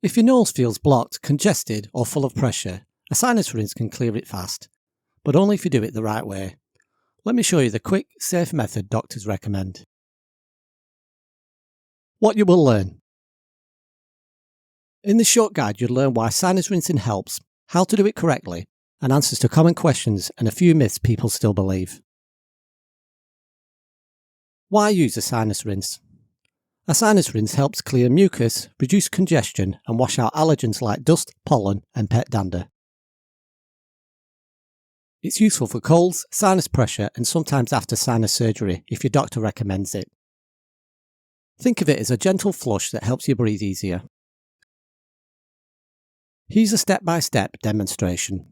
If your nose feels blocked, congested or full of pressure, a sinus rinse can clear it fast, but only if you do it the right way. Let me show you the quick, safe method doctors recommend. What you will learn. In this short guide you'll learn why sinus rinsing helps, how to do it correctly, and answers to common questions and a few myths people still believe. Why use a sinus rinse? A sinus rinse helps clear mucus, reduce congestion and wash out allergens like dust, pollen and pet dander. It's useful for colds, sinus pressure and sometimes after sinus surgery if your doctor recommends it. Think of it as a gentle flush that helps you breathe easier. Here's a step-by-step demonstration.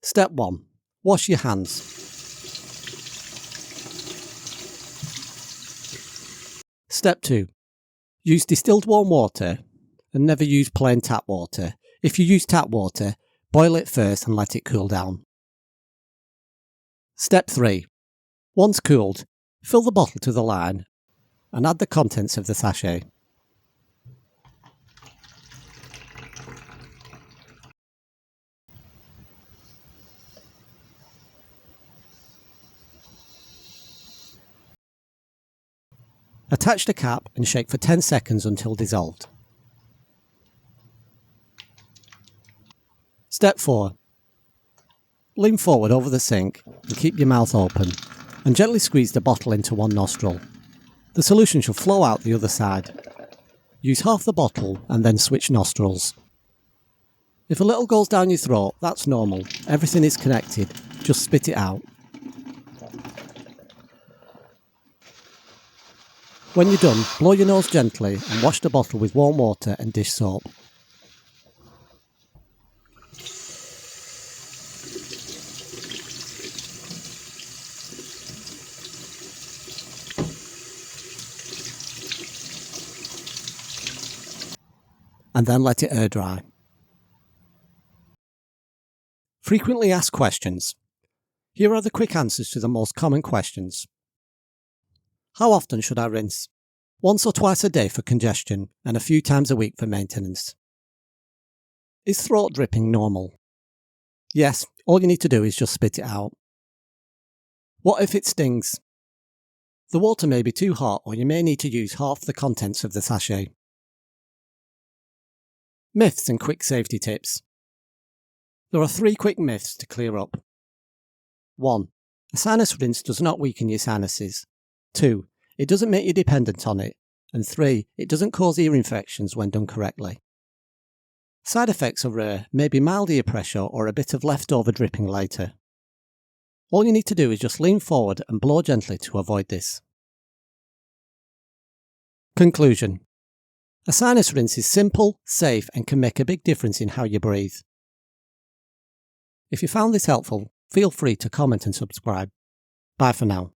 Step 1. Wash your hands. Step 2. Use distilled warm water and never use plain tap water. If you use tap water, boil it first and let it cool down. Step 3. Once cooled, fill the bottle to the line and add the contents of the sachet. Attach the cap and shake for 10 seconds until dissolved. Step 4. Lean forward over the sink and keep your mouth open and gently squeeze the bottle into one nostril. The solution should flow out the other side. Use half the bottle and then switch nostrils. If a little goes down your throat, that's normal. Everything is connected. Just spit it out. When you're done, blow your nose gently and wash the bottle with warm water and dish soap. And then let it air dry. Frequently asked questions. Here are the quick answers to the most common questions. How often should I rinse? Once or twice a day for congestion and a few times a week for maintenance. Is throat dripping normal? Yes, all you need to do is just spit it out. What if it stings? The water may be too hot or you may need to use half the contents of the sachet. Myths and quick safety tips. There are 3 quick myths to clear up. 1. A sinus rinse does not weaken your sinuses. 2. It doesn't make you dependent on it. And 3. It doesn't cause ear infections when done correctly. Side effects are rare, maybe mild ear pressure or a bit of leftover dripping later. All you need to do is just lean forward and blow gently to avoid this. Conclusion. A sinus rinse is simple, safe and can make a big difference in how you breathe. If you found this helpful, feel free to comment and subscribe. Bye for now.